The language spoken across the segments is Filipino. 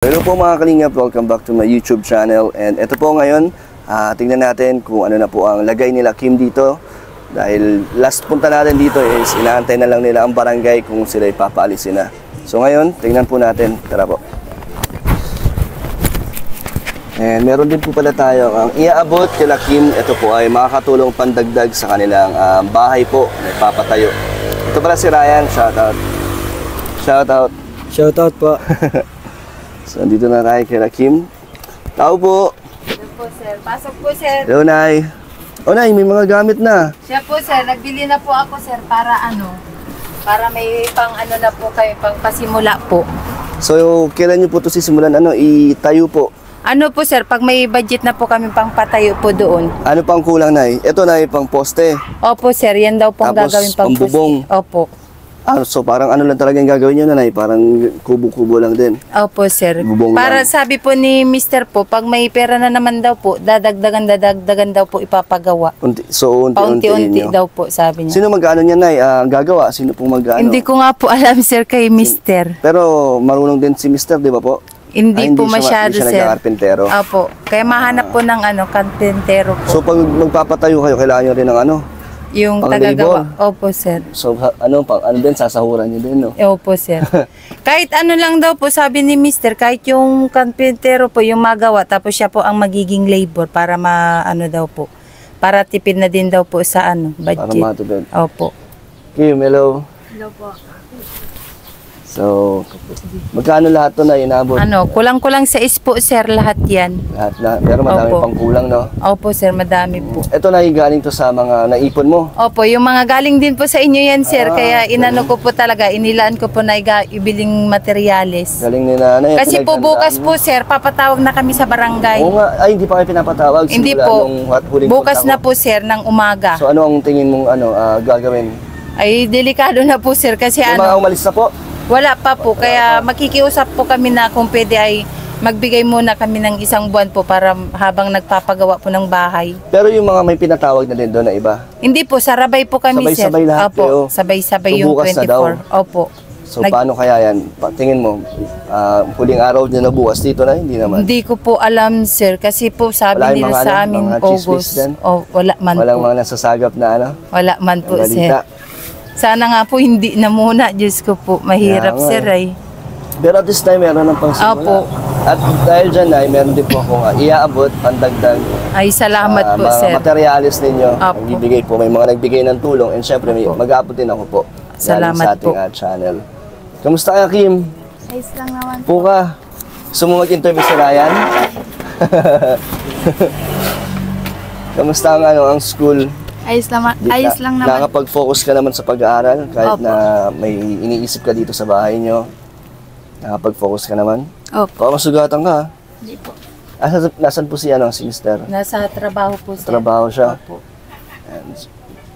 Hello po mga kalingap, welcome back to my YouTube channel. And ito po ngayon, tingnan natin kung ano na po ang lagay nila Kim dito. Dahil last punta natin dito is inaantay na lang nila ang barangay kung sila ipapaalisin na. So ngayon, tingnan po natin. Tara po. And meron din po pala tayo ang iaabot kila Kim. Ito po ay makakatulong pandagdag sa kanilang bahay po na ipapatayo. Ito pala si Ryan, shoutout. Shoutout. Shoutout po. So, dito na tayo kay Kim. Tao po. Hello po, sir. Pasok po, sir. Hello, Nay. Oh, Nay, may mga gamit na. Siya po, sir. Nagbili na po ako, sir, para para may pang na po kayo, pang pasimula po. So, kailan nyo po ito sisimulan? Itayo po. Ano po, sir, pag may budget na po kami pang patayo po doon. Ano pang kulang, Nay? Ito, Nay, pang poste. Opo, sir. Yan daw pong Tapos, gagawin pang pambubong. Opo. So, parang ano lang talaga yung gagawin nyo, Nay? Parang kubo-kubo lang din. Opo, sir. Bubong Para lang. sabi po ni Mr. po, pag may pera na naman daw po, dadagdagan daw po ipapagawa. Unti-unti Paunti-unti nyo. daw po, sabi niya. Sino mag-ano niya, Nay? Gagawa? Sino pong mag-ano? Hindi ko nga po alam, sir, kay Mr. Pero marunong din si Mr., di ba po? Hindi po masyado, hindi siya sir. nagka-karpentero. Opo. Kaya mahanap po ng karpentero po. So, pag magpapatayo kayo, kailangan nyo rin ng ano? Yung pang tagagawa. labor. Opo, sir. So, ano din, sasahuran nyo din, no? Opo, sir. Kahit ano lang daw po, sabi ni Mr., kahit yung karpentero po, yung magawa, tapos siya po ang magiging labor para daw po. Para tipid na din daw po sa budget. Para matipid. Opo. Kim, hello. Hello po. So, magkano lahat to na inabot? Kulang-kulang sa ispo, sir, lahat yan. Lahat na, pero madami Opo. pang kulang, no? Opo, sir, madami po. Ito na galing to sa mga naipon mo. Opo, yung mga galing din po sa inyo yan, sir. Kaya inano ko po talaga, inilaan ko po na ibiling materyales. Galing ni nanay. Kasi po bukas po, sir, papatawag na kami sa barangay. Oo nga, ay hindi pa kayo pinapatawag. Hindi Simula po. nung huling Bukas punta na ko. po, sir, ng umaga. So ano ang tingin mong gagawin? Ay, delikado na po, sir, kasi May mga umalis na po? wala pa po. Kaya makikiusap po kami na kung pwede ay magbigay muna kami ng 1 buwan po para habang nagpapagawa po ng bahay. Pero yung mga may pinatawag na din doon na iba? Hindi po, sarabay po kami, sir. Sabay-sabay lahat Opo, kayo? sabay-sabay So, yung bukas na daw? 24. Opo. So paano kaya yan? Tingin mo, huling araw niya na bukas dito na? Hindi naman? Hindi ko po alam, sir. Kasi po sabi Wala yung nila mga sa amin, mga chismis August. din? Wala man Walang po. mga nasasagap na Wala man po, sir. balita. Sana nga po hindi na muna. Diyos ko po, mahirap, Kaya nga, sir, ay. Pero at this time, meron ng pangsimula. Opo. At dahil dyan ay meron din po akong iaabot, pandagdag. Ay, salamat po, mga sir. materialis ninyo. Opo. Nagbibigay po, may mga nagbigay ng tulong. And syempre, mag-aabot din ako po. Salamat galing sa ating po. channel. Kamusta ka, Kim? Ayos lang naman. Po ka. Gusto mo mag-interview si Ryan? Kamusta ang school? Ayos lang naman. Nakapag-focus ka naman sa pag-aaral kahit Opo. na may iniisip ka dito sa bahay nyo. Nakapag-focus ka naman. Opo. Baka masugatan ka. Hindi po. Nasaan po si Mister? Nasa trabaho po, sir. Trabaho siya. Opo. And,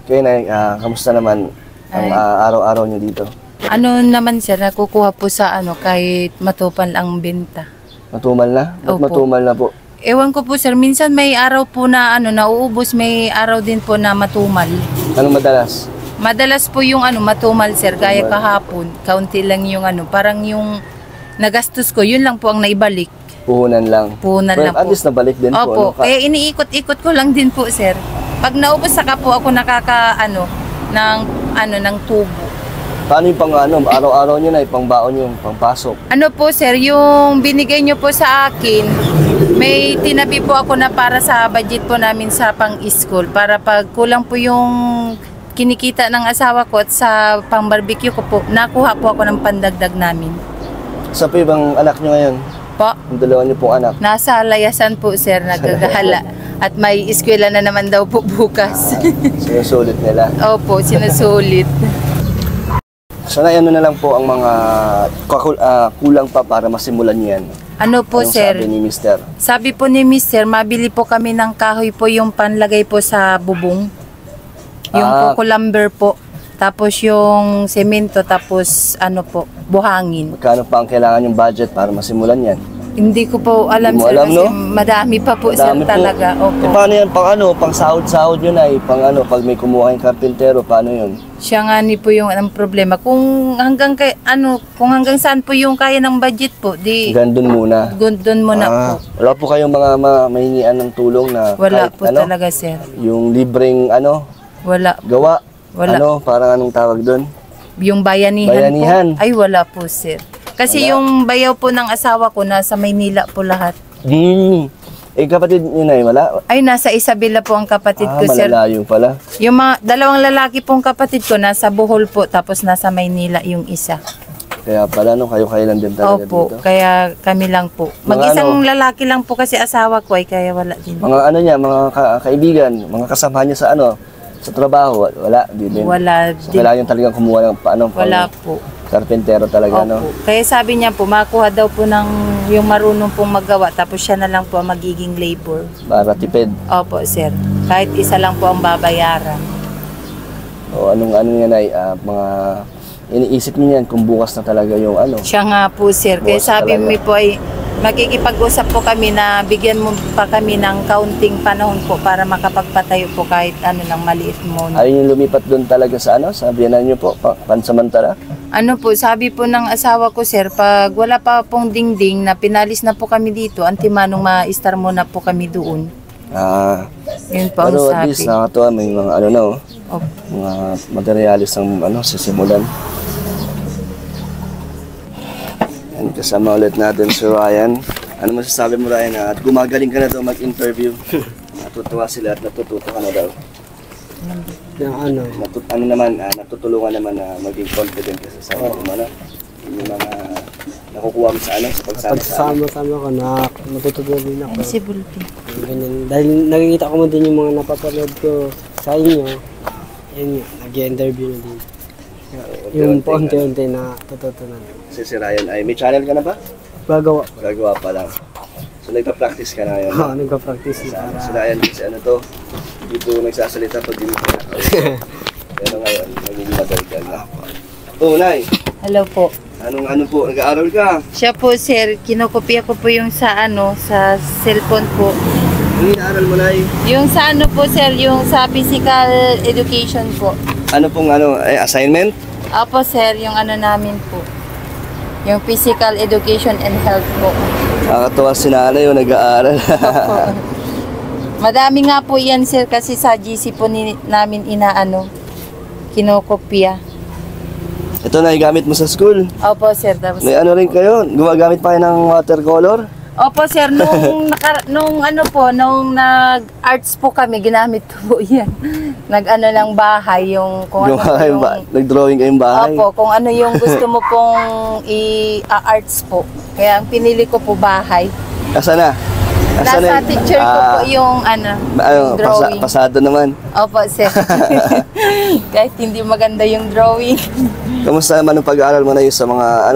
kayo na, kamusta naman ang araw-araw nyo dito? Ano naman, sir, nakukuha po sa kahit matupan lang benta. Matumal na? Ba't Opo. matumal na po? Ewan ko po, sir, minsan may araw po na nauubos, may araw din po na matumal. Anong madalas? Madalas po yung matumal, sir, gaya kahapon. Kaunti lang yung parang yung nagastos ko, yun lang po ang naibalik. Puhunan lang. Puhunan Well, lang at po. least nabalik din po. Opo, ano? kaya iniikot-ikot ko lang din po, sir. Pag naubos, saka po ako ng tubo. Paano yung araw-araw nyo na, pangbaon nyo, pangpasok? Ano po, sir, yung binigay nyo po sa akin, may tinabi po ako na para sa budget po namin sa pang-school. Para pag kulang po yung kinikita ng asawa ko at sa pang-barbecue ko po, nakuha po ako ng pandagdag namin. Sa po ibang anak nyo ngayon? Po, Yung dalawa nyo pong anak? nasa layasan po, sir, nagagahala. At may eskwela na naman daw po bukas. Sinusulit nila. Opo, sinusulit. So na lang po ang mga kulang pa para masimulan nyo yan. Ano po, Anong sir? sabi ni Mister? Sabi po ni Mister, mabili po kami ng kahoy po yung panlagay po sa bubong. Yung coco lumber po. Tapos yung semento, tapos buhangin. Magkano pa ang kailangan yung budget para masimulan yan? Hindi ko po alam, Hindi mo sir, alam, kasi no? madami pa po, sir, Madami po. talaga. Opo. Paano yan? Pang sahod-sahod yun ay? Pag may kumuha yung karpintero, paano yun? Siya nga ni po yung ang problema. Kung kung hanggang saan po yung kaya ng budget po, di Gandun muna. doon mo na po. Wala po kayong mga mahingian ng tulong na Wala kahit po talaga, sir. yung libreng Wala. gawa? Wala. Parang anong tawag doon? Yung bayanihan, Bayanihan. po, ay wala po, sir. Kasi Wala. yung bayaw po ng asawa ko, nasa Maynila po lahat. Kapatid yun ay wala? Ay, nasa Isabela po ang kapatid ko, sir. Malalayo pala. Yung mga dalawang lalaki pong kapatid ko, nasa Bohol po, tapos nasa Maynila yung isa. Kaya pala, kayo lang din talaga Opo, dito. kaya kami lang po. Mga Mag-isang lalaki lang po kasi asawa ko, ay kaya wala din. Mga mga kaibigan, mga kasama niya sa sa trabaho, wala, di din. Wala So, din. kailangan talagang kumuha ng Wala po. karpentero talaga, Opo. Kaya sabi niya po, makuha daw po ng yung marunong pong maggawa, tapos siya na lang po ang magiging labor. Para tipid. Opo, sir. Kahit isa lang po ang babayaran. O anong yan ay, mga iniisip niyo yan kung bukas na talaga yung Siya nga po, sir. Kaya Bukas sabi talaga. mo po ay makikipag-usap po kami na bigyan mo pa kami ng kaunting panahon po para makapagpatayo po kahit lang maliit mo. Ayun yung lumipat doon talaga sa sa biyanan niyo po, pansamantala. Sabi po ng asawa ko, sir, pag wala pa pong dingding na pinalis na po kami dito, antimanong ma-star muna po kami doon. Yun po ang Pero at sabi. least nakakatuwa, may mga Opo. mga materialis ng sisimulan. Yan, kasama ulit natin si Ryan. Ano masasabi mo, Ryan? At gumagaling ka na daw mag-interview. Natutuwa sila at natututo ka na daw. Natutulungan naman na maging confident ka sa sarili mo, yung mga nakukuha mo sa sa pagsama. Pagsama-sama ko na matutunan din ako. Si Bulpi. Ganyan. Dahil nakikita ko mo din yung mga napapanood ko sa inyo. Yun yun, nag-interview na din. Yung paunti-unti na tututunan. Si Ryan ay may channel ka na ba? Gagawa. Gagawa pa lang. So nagpa-practice ka na ngayon. Oo, nagpa-practice na para. Si Ryan kasi dito nagsasalita pag hindi mo kinakausap. Pero ngayon, magiging madalgal na. Nay, Hello po. anong po, nag-aaral ka? Siya po, sir, kinokopya ko po yung sa sa cellphone po. Anong inaaral mo, Nay? Yung sa po, sir, yung sa physical education po. Ano pong assignment? Opo, sir, yung namin po. Yung physical education and health po. Nakakatawa si Nanay yung nag-aaral. Opo. Madami nga po yan, sir, kasi sa GC po namin kinokopya. Ito na, gamit mo sa school. Opo, sir. Tapos, May rin kayo, gumagamit pa kayo ng watercolor? opo, sir, nung nag-arts po kami, ginamit ko po yan. Lang bahay, yung kung Yung ano yung... nag-drawing kayong bahay? Opo, kung ano yung gusto mo pong i-arts po. Kaya ang pinili ko po bahay. Asa na? Nasa teacher ko po yung yung drawing. Pasado naman. Opo, sir. Kahit hindi maganda yung drawing. Kamusta naman ang pag-aaral mo na yun sa mga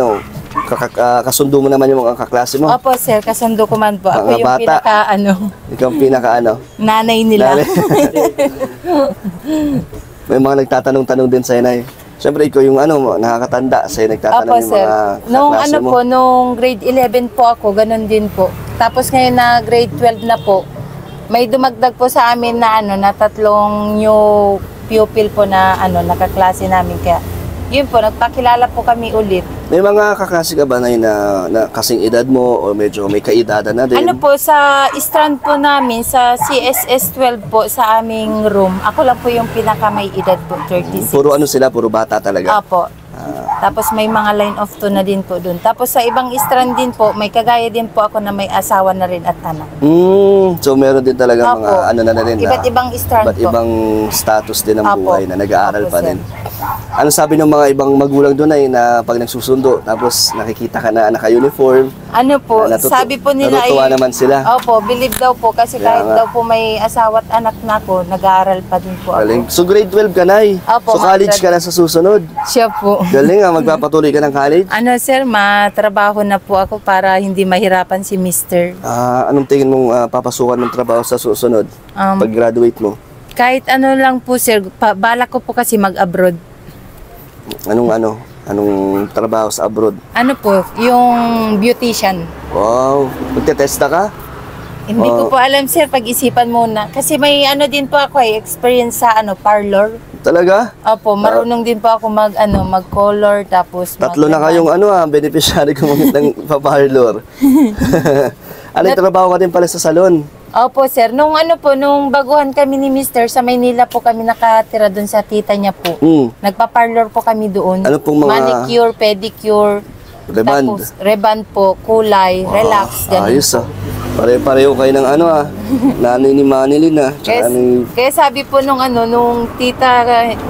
kasundo mo naman yung mga kaklase mo? Opo, sir, kasundo ko man po. Ako Mga yung bata. Ikaw ang pinaka nanay nila. Nanay. May mga nagtatanong-tanong din sa'yo, Nay. Siyempre, ikaw yung nakakatanda sa'yo nagtatanong Opo, yung sir. mga Nung kaklase mo. nung grade 11 po ako, ganun din po. Tapos ngayon na grade 12 na po, may dumagdag po sa amin na na 3 new pupil po na nakaklase namin. Kaya yun po, nagpakilala po kami ulit. May mga kaklase ka ba na kasing edad mo o medyo may kaedadan na din? Sa strand po namin, sa CSS 12 po sa aming room, ako lang po yung pinaka may edad po, 36. Puro sila, puro bata talaga. Opo. Tapos may mga line of 2 na din po doon. Tapos sa ibang strand din po, may kagaya din po ako na may asawa na rin at anak. So meron din talaga Opo. mga na rin Iba't ibang strand iba't po. ibang status din ng Opo. buhay na nag-aaral Opo, pa sir. din. Ano sabi ng mga ibang magulang doon ay na pag nagsusundo tapos nakikita ka na naka-uniform? Sabi po nila natutuwa naman sila. Opo, believe daw po kasi Kaya kahit nga. daw po may asawa at anak na ako, nag-aaral pa din po ako. Galing. So grade 12 ka na Opo, So college ka na sa susunod. Siya po. Galing magpapatuloy ka ng college. Sir, matrabaho na po ako para hindi mahirapan si Mister. Anong tingin mong papasukan ng trabaho sa susunod? Pag graduate mo? Kahit lang po, sir, balak ko po kasi mag-abroad. Anong Anong trabaho sa abroad? Ano po, yung beautician. Wow, magte-testa ka? Hindi ko po alam, sir, pag-isipan muna. Kasi may ano din po ako experience sa parlor. Talaga? Opo, marunong din po ako mag-color, tapos Tatlo na kayong beneficiary gumamit ng paparlor. Anong trabaho ka din pala sa salon? Opo, sir. Nung baguhan kami ni Mister, sa Maynila po kami nakatira doon sa tita niya po. Nagpa-parlor po kami doon. Ano pong mga... Manicure, pedicure, Reband? tapos reband po, kulay, relax, ganun. Ayos Pare-pareho kayo ng nanay ni Manilyn Kaya sabi po nung tita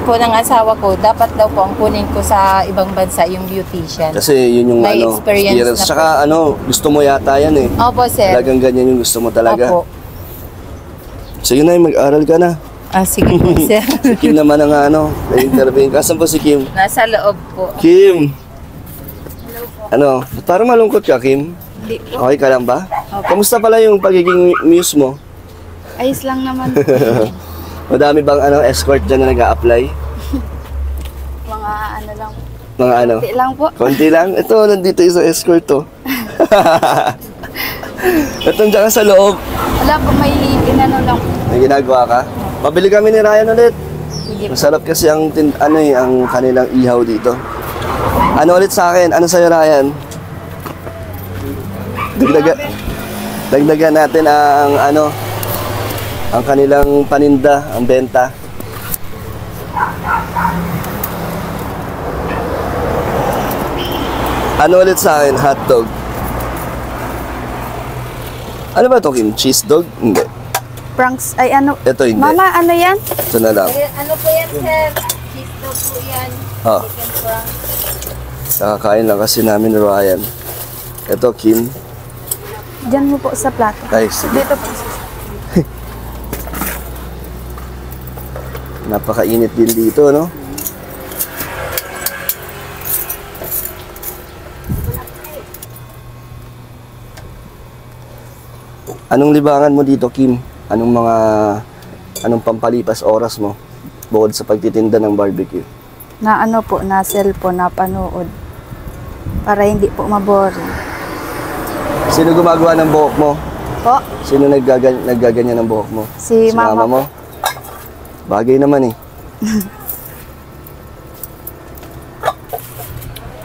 po ng asawa ko, dapat daw po ang kunin ko sa ibang bansa yung beautician. Kasi yun yung May experience na Tsaka gusto mo yata yan eh. Opo, sir. Talagang ganyan yung gusto mo talaga. Opo. Sige na, mag-aral ka na. Sige po, sir. Si Kim naman ang na-intervene. Kasan po si Kim? Nasa loob po. Kim! Parang malungkot ka, Kim? Hindi po. Okay ka lang ba? Kamusta pala yung pagiging muse mo? Ayos lang naman. Madami bang escort dyan na nag-a-apply? Mga ano lang. Mga Konti lang po. Konti lang? Ito, nandito isang escort to. Ito dyan ka sa loob. Wala po, may inano lang po. May ginagawa ka? Pabili kami ni Ryan ulit. Sige po. Masarap kasi ang kanilang ihaw dito. Ano ulit sa akin? Ano sa'yo, Ryan? Dagdagan natin ang kanilang paninda, ang benta. Ano ulit sa akin? Hotdog. Ano ba ito, Kim? Cheese dog? Hindi. Pranks, ay ano. Ito hindi. Mama, ano yan? Ito na lang. Ano po yan, sir? Cheese dog po yan. Chicken frank. Nakakain lang kasi namin ni Ryan. Ito, Kim. Diyan mo po sa plato. Ay, sige. Dito po. Napakainit din dito, no? Anong libangan mo dito, Kim? Anong pampalipas oras mo? Bukod sa pagtitinda ng barbecue. Na ano po, na cellphone, na panood. Para hindi po maboring. Sino gumagawa ng buhok mo? Po, Sino naggaganyan ng buhok mo? si mama mo? Bagay naman eh.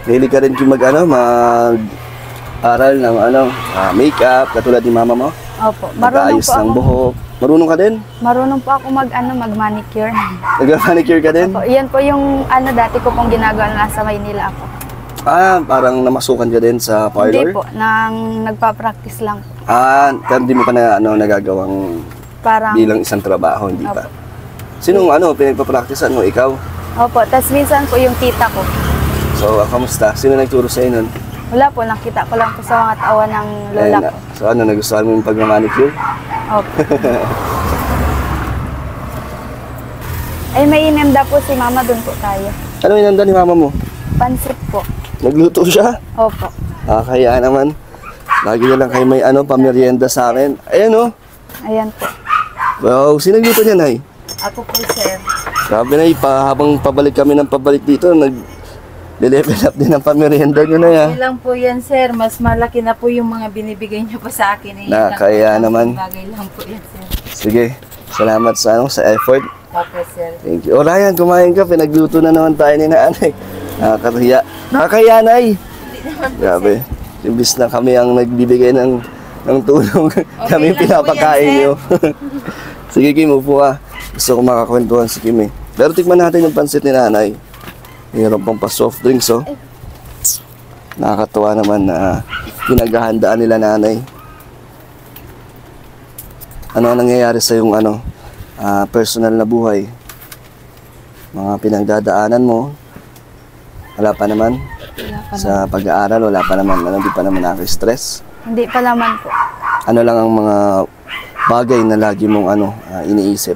Daily ka rin mag-aral ng makeup, katulad ni mama mo? Opo, marunong Mag-aayos po ng ako. buhok. Marunong ka din? Marunong po ako mag-manicure. Nag-manicure ka din? Po, yan po yung dati ko pong ginagawa na sa Maynila ako. Parang namasukan ka din sa Hindi parlor? po, nagpa-practice lang po. Pero hindi mo pa nagagawang Parang, bilang isang trabaho, hindi pa? Opo. Sinong pinagpa-practicean mo? Ikaw? opo, tas minsan po yung tita ko. So, kamusta? Sino nagturo sa'yo nun? Wala po, nakita ko lang po sa mga tawa ng lola ko. So, nagustuhan mo yung pag-manicure? Opo. Ay, may inanda po si mama, dun po tayo. Ano inanda ni mama mo? Pansit po. Nagluto siya? Opo. Kaya naman. Lagi na lang kayo may pamerienda sa akin. Ayan Ayan po. Wow, sino nagluto niya, Nay? Ako po, sir. Sabi na, habang pabalik kami ng pabalik dito, nag-level up din ang pamerienda nyo na yan. Okay lang po yan, sir. Mas malaki na po yung mga binibigay niyo pa sa akin. Kaya naman. Bagay lang po yan, sir. Sige, salamat sa effort. Okay, sir. Thank you. Ryan, kumain ka. Pinagluto na naman tayo ni nanay. Nakakahiya, Nay. Grabe. Imbis na kami ang nagbibigay ng tulong, kami lang po pinapakain yan, nyo. Sige, Kim, upo ka. Gusto ko makakwentuhan si Kim eh. Pero tikman natin yung pansit ni nanay. Mayroon pang pa-soft drinks, oh. Nakakatuwa naman na pinaghahandaan nila nanay. Ano ang nangyayari sa yung personal na buhay? Mga pinagdadaanan mo? Wala pa naman? Wala pa Sa pag-aaral, wala pa naman? Hindi pa naman nakaka-stress? Hindi pa naman po. Ano lang ang mga bagay na lagi mong iniisip?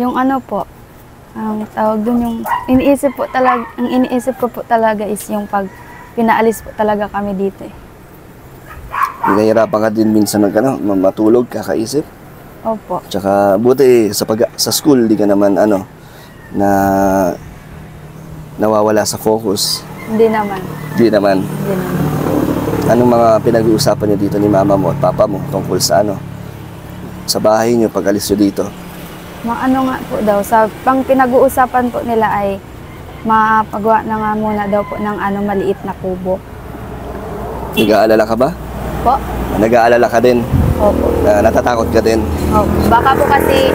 Yung po, ang tawag dun yung iniisip ko po talaga is yung pag pinaalis po talaga kami dito eh. Nahihirapan ka din minsan matulog, kakaisip? Opo. Tsaka buti sa school, di ka naman nawawala sa focus? Hindi naman. Di naman. Hindi naman. Anong mga pinag-uusapan niyo dito ni mama mo at papa mo tungkol sa ano? Sa bahay niyo pag alis niyo dito? Ano nga po daw, sa pang pinag-uusapan po nila ay mapagawa na nga muna daw po ng maliit na kubo. Nag-aalala ka ba? Po? Nag-aalala ka din? Opo. Natatakot ka din? Opo. Baka po kasi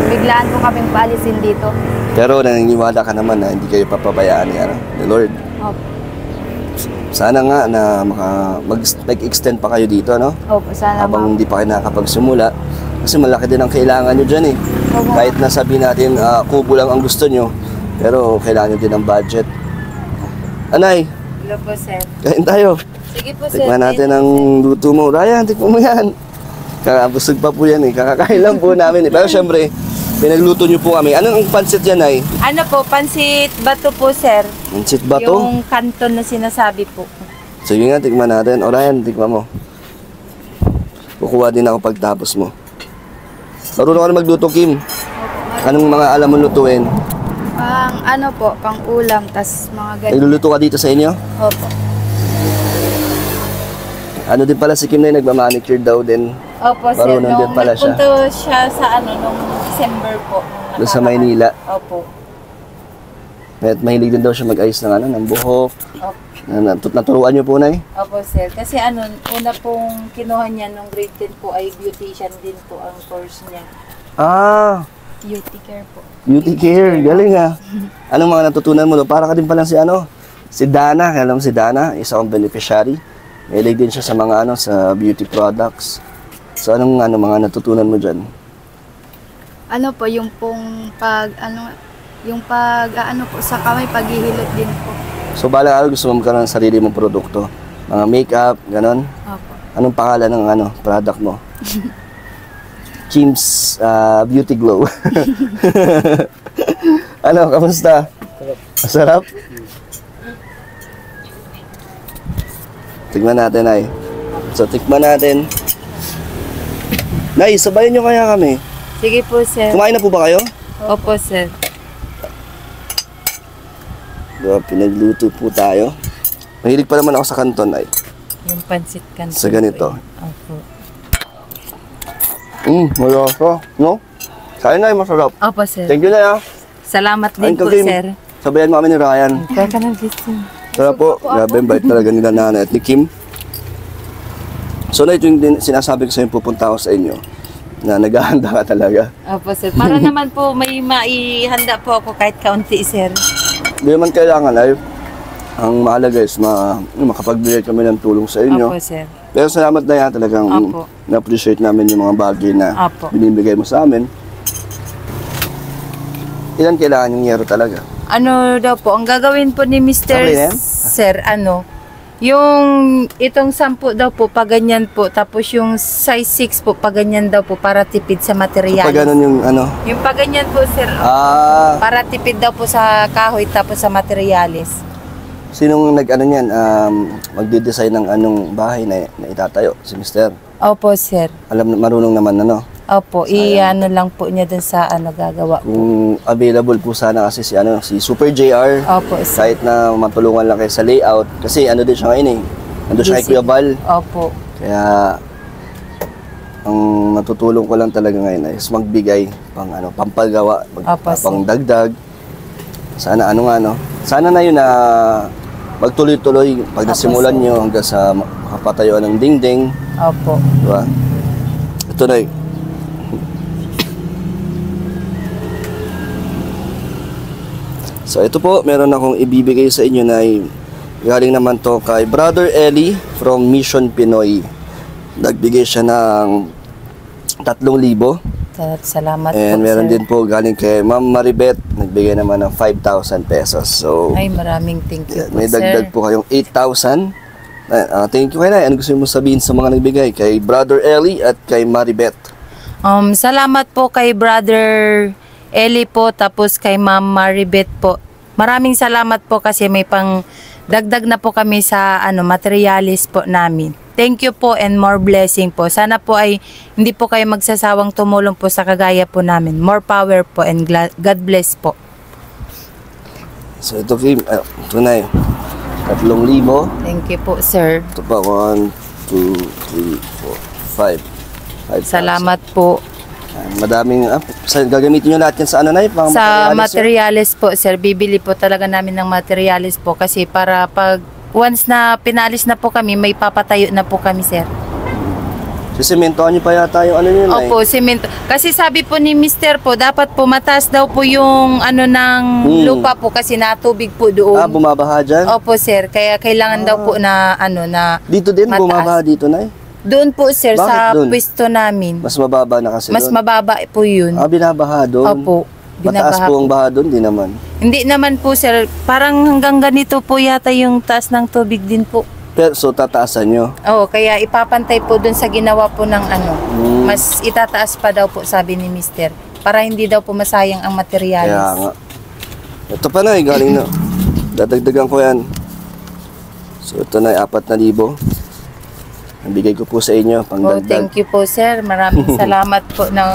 biglaan po kaming paalisin dito. Pero naniniwala ka naman na hindi kayo papabayaan ni Lord. Opo. Sana nga na mag-extend pa kayo dito, no? Opo, sana Habang hindi pa kayo nakakapagsimula. Kasi malaki din ang kailangan nyo dyan eh. Opo. Kahit na sabihin natin, kubo lang ang gusto nyo, pero kailangan nyo din ng budget. Anay, Hello po, sir. kain tayo. Sige po, sir. Tikman natin ang luto mo. Ryan, tikman mo yan. Kakabusog pa po yan eh. Kakakain lang po namin eh. Pero syempre, pinagluto nyo po kami. Anong pansit yan ay? Ano po, pansit bato po, sir. Pansit ba to? Yung kanton na sinasabi po. Sige nga, tikman natin. O Ryan, tikman mo. Kukuha din ako pagtapos mo. Marunong ka na magluto, Kim. Anong mga alam mo lutuin? Pang ulam, tas mga ganyan. Nagluluto ka dito sa inyo? Opo. Ano din pala si Kim na nagmamanicure daw din. Opo, sir. Marunong din Nung pala siya. nagpunta siya sa nung December po. Doon sa Maynila. Opo. At mahilig din daw siya mag-ayos ng buhok. Opo. Naturuan niyo po, Nay? Opo, sir. Kasi una pong kinuha niya nung grade 10 po ay beautician din po ang course niya. Ah, Beauty care po. beauty care. Galing ah. Anong mga natutunan mo? Para ka din pala si Dana. Alam mo si Dana, isa akong beneficiary. Mahilig din siya sa mga sa beauty products. So anong mga natutunan mo dyan? Po, yung pong po sa kamay, paghihilot din po. So balang araw gusto mo magkaroon ng sarili mong produkto. Mga makeup, ganon. Opo. Anong pangalan ng product mo? Kim's Beauty Glow. Kamusta? Masarap? Tignan natin, Nay. So, tikman natin. Nay, sabayan nyo kaya kami. Sige po, sir. Kumain na po ba kayo? Opo, sir. Diba, pinagluto po tayo. Mahilig pa naman ako sa kanton, Nay. Yung pansit kanton. Sa ganito. Opo. Masarap. No? Kain na, masarap. Opo, sir. Thank you, Nay. Salamat Ayun din po, ka, Kim. sir. Sabayan mo kami ni Ryan. Kaya ka ng gising. Tara po, grabe ang bait talaga nila nanay at ni Kim. So na ito yung sinasabi ko sa inyo, pupunta ako sa inyo na naghahanda ka talaga. Opo, sir. Para naman po may maihanda po ako kahit kaunti, sir. Hindi naman kailangan ay ang mahalaga is makapagbigay kami ng tulong sa inyo. Opo, sir. Pero salamat na yan talagang Opo. na-appreciate namin yung mga bagay na Opo. binibigay mo sa amin. Ilan kailangan yung yero talaga? Ano daw po, ang gagawin po ni Mr. Sabi yan? Sir, yung itong 10 daw po, paganyan po, tapos yung size 6 po, paganyan daw po, para tipid sa material. Pag ganun yung Yung paganyan po, sir, para tipid daw po sa kahoy, tapos sa materialis. sinong niyan, magde-design ng anong bahay na itatayo? Si Mr. Opo, sir. Marunong naman Opo, lang po niya dun sa gagawa. Kung available po sana kasi si Super JR. Opo, sir. Kahit na matulungan lang kayo sa layout. Kasi din siya ngayon eh. Nandun siya kay Kuya Val. Opo. Kaya, ang matutulong ko lang talaga ngayon is magbigay pampagawa, Opo, sir. pang dagdag. Sana sana na yun na magtuloy-tuloy pag nasimulan sir. nyo hanggang sa makapatayuan ng dingding. Opo. Diba? Ito na So ito po, meron akong ibibigay sa inyo na galing naman to kay Brother Eli from Mission Pinoy. Nagbigay siya ng 3,000. Salamat And po, meron sir. din po galing kay Ma'am Maribet, nagbigay naman ng 5,000 pesos. So, Ay, maraming thank you po, may sir. dagdag po kayong 8,000. Thank you kay Nay. Ano gusto mo sabihin sa mga nagbigay? Kay Brother Eli at kay Maribet. Salamat po kay Brother Eli po, tapos kay Ma'am Maribet po. Maraming salamat po kasi may pang dagdag na po kami sa materialis po namin. Thank you po and more blessing po. Sana po ay hindi po kayo magsasawang tumulong po sa kagaya po namin. More power po and God bless po. So ito Kim, ito na 3,000. Thank you po, sir. Ito pa, 1, 2, 3, 4, 5. Salamat po. Madaming, gagamitin nyo lahat yan sa ano na pang Sa materialis yun? materials po, sir, bibili po talaga namin ng materials po kasi para pag once na pinalis na po kami, may papatayo na po kami, sir. Sisementohan nyo pa yata yung ano yun Opo, semento. Kasi sabi po ni Mister po, dapat po mataas daw po yung ano ng lupa po kasi natubig po doon. Bumabaha dyan? Opo, sir. Kaya kailangan daw po na ano na Dito din, mataas. bumabaha dito na Doon po, sir, Bakit sa doon? pwesto namin. Mas mababa na kasi Mas doon. mababa po yun. Binabaha doon? Opo. Mataas Binabaha po ang baha doon? Di naman. Hindi naman po, sir. Parang hanggang ganito po yata yung taas ng tubig din po. Pero, so tataasan nyo? Oo, kaya ipapantay po dun sa ginawa po ng ano. Mas itataas pa daw po, sabi ni Mister. Para hindi daw po masayang ang materialis. Kaya nga. Ito pa na galing na. Dadagdagan ko yan. So ito na 4,000. Nabigay ko po sa inyo pang Oh, dagdag. thank you po, sir. Maraming salamat po ng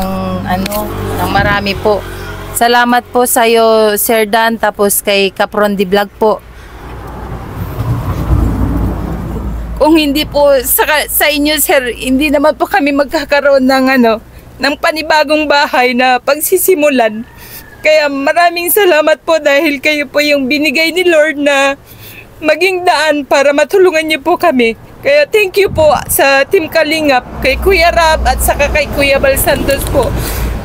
marami po. Salamat po sa iyo, Sir Dan, tapos kay Capron Di Vlog po. Kung hindi po sa inyo, sir, hindi naman po kami magkakaroon ng panibagong bahay na pagsisimulan. Kaya maraming salamat po dahil kayo po yung binigay ni Lord na maging daan para matulungan niyo po kami. Kaya thank you po sa Team Kalingap, kay Kuya Rab at saka kay Kuya Bal Santos po.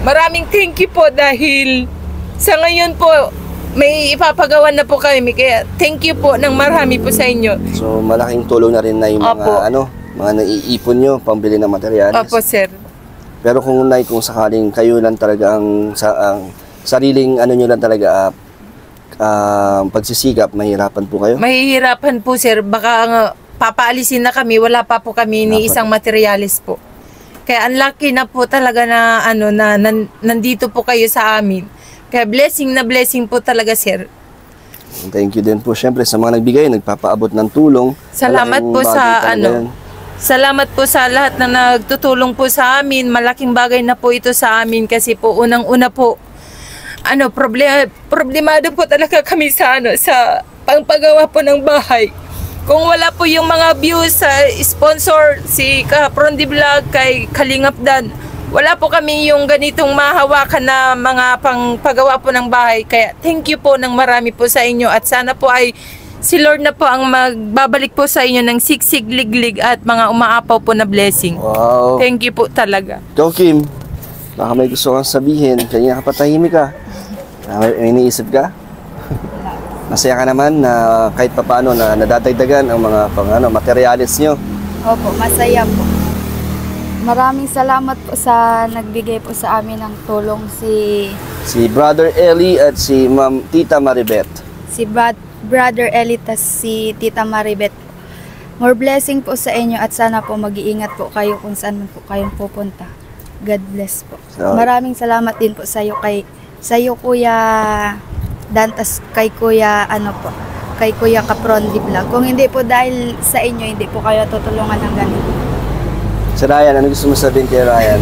Maraming thank you po dahil sa ngayon po may ipapagawa na po kami. Kaya thank you po ng marami po sa inyo. So malaking tulong na rin na yung Opo. mga naiipon nyo pambili ng materialis. Opo, sir. Pero kung sakaling kayo lang talaga ang sariling nyo lang talaga pagsisikap, mahirapan po kayo? Mahihirapan po, sir. Baka papaalisin na kami, wala pa po kami ni isang materialis po. Kaya ang lucky na po talaga na nandito po kayo sa amin. Kaya blessing na blessing po talaga, sir. Thank you din po syempre sa mga nagbigay, nagpapaabot ng tulong. Salamat Malaking po bagay sa talaga yan. Salamat po sa lahat na nagtutulong po sa amin. Malaking bagay na po ito sa amin kasi po unang-una po problemado po talaga kami sa pangpagawa po ng bahay. Kung wala po yung mga views sa sponsor, si Capron Di Vlog, kay Kalingap Dan, wala po kami yung ganitong mahawakan na mga pangpagawa po ng bahay. Kaya thank you po ng marami po sa inyo at sana po ay si Lord na po ang magbabalik po sa inyo ng siksik, liglig at mga umaapaw po na blessing. Wow. Thank you po talaga. Ikaw, Kim, baka may gusto kang sabihin. Kanina ka patahimik ka. May iniisip ka? Masaya ka naman na kahit papaano na nadadagdagan ang mga materialis nyo. Opo, masaya po. Maraming salamat po sa nagbigay po sa amin ng tulong Si Brother Eli at si Tita Maribet. si Brother Elitas, si Tita Maribet. More blessing po sa inyo at sana po mag-iingat po kayo kung saan man po kayong pupunta. God bless po. Maraming salamat din po sa iyo Kuya Dantas, kay Kuya kay Kuya Capron Di Vlog. Kung hindi po dahil sa inyo, hindi po kayo tutulungan ng ganito. Si Ryan, ano gusto mo sabihin kay Ryan?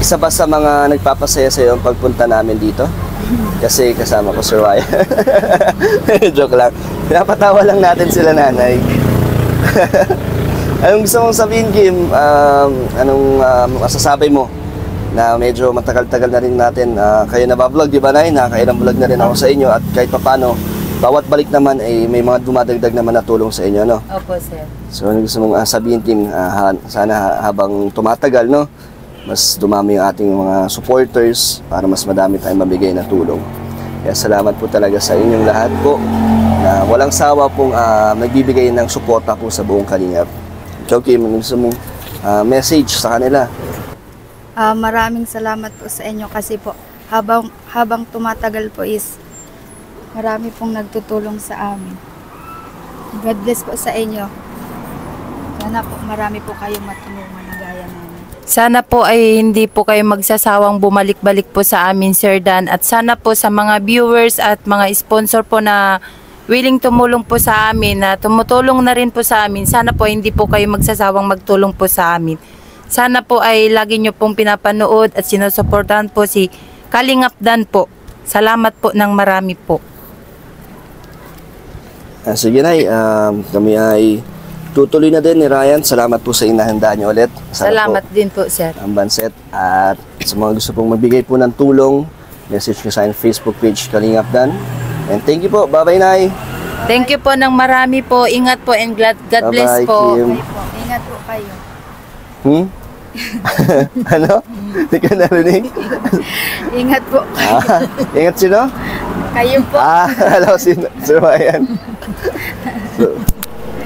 Isa ba sa mga nagpapasaya sa iyo ang pagpunta namin dito? Kasi kasama ko si Ryan. Joke lang. Pinapatawa lang natin sila nanay. Anong gusto mong sabihin, Kim? Anong masasabi mo? Na medyo matagal-tagal na rin natin kayo nabablog, di ba, Nay? Nakailang vlog na rin ako sa inyo at kahit papano, bawat balik naman ay may mga dumadagdag naman na tulong sa inyo, no? Opo, sir. So, ano gusto mong sabihin, Kim? Sana habang tumatagal, no? Mas dumami yung ating mga supporters para mas madami tayong mabigay na tulong. Kaya salamat po talaga sa inyong lahat po na walang sawa pong nagbibigay ng suporta po sa buong Kalingap. Ikaw, Kim, ano gusto mong message sa kanila? Maraming salamat po sa inyo kasi po habang tumatagal po is marami pong nagtutulong sa amin. God bless po sa inyo. Sana po marami po kayong matulungan na gaya namin. Sana po ay hindi po kayo magsasawang bumalik-balik po sa amin, Sir Dan. At sana po sa mga viewers at mga sponsor po na willing tumulong po sa amin, na tumutulong na rin po sa amin, sana po hindi po kayo magsasawang magtulong po sa amin. Sana po ay lagi nyo pong pinapanood at sinusuportahan po si Kalingap Dan po. Salamat po ng marami po. Sige Nay, kami ay tutuloy na din ni Ryan. Salamat po sa inahanda niyo ulit. Salamat din po, sir. Ang Banset. At sa mga gusto pong magbigay po ng tulong, message nyo sa aking Facebook page, Kalingap Dan. And thank you po. Bye-bye, Nay. Thank you po ng marami po. Ingat po and God bless Bye-bye, po. Kim. Ingat po kayo. Ano? Hindi ka narinig? Ingat po. Ingat sino? Kayo po. Alam ko si Ryan.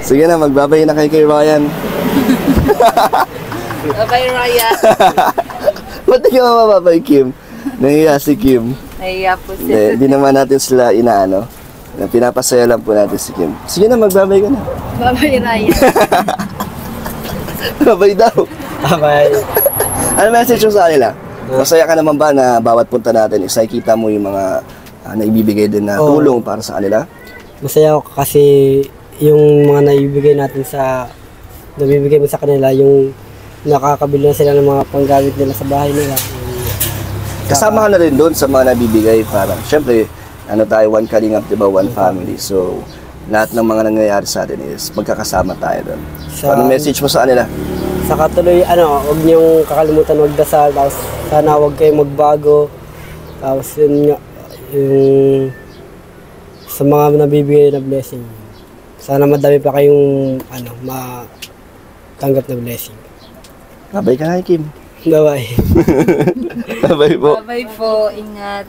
Sige na, magbabay na kayo kay Ryan. Bye-bye, Ryan. Ba't di ka mababay, Kim? Nahiya si Kim. Nahiya po, sir. Hindi naman natin sila inaano. Pinapasaya lang po natin si Kim. Sige na, magbabay ka na. Bye-bye, Ryan. Babay daw. Bye. Ano message mo sa kanila? Masaya ka naman ba na bawat punta natin is nakikita mo yung mga naibibigay din na Oo. tulong para sa kanila? Masaya ako kasi yung mga naibigay natin nabibigay mo sa kanila, yung nakakabili na sila ng mga panggamit nila sa bahay nila. Kasama ka na rin doon sa mga nabibigay para, syempre, tayo, one Kalingap, diba, one family. So, lahat ng mga nangyayari sa atin is magkakasama tayo doon. So, anong message mo sa kanila? Sa katuloy, huwag niyong kakalimutan magdasal, tapos sana huwag kayong magbago. Tapos yun nga, yung sa mga nabibigay na blessing. Sana madami pa kayong matanggap na blessing. Babay ka na, Kim. Bye-bye. Babay po. Bye-bye po. Ingat.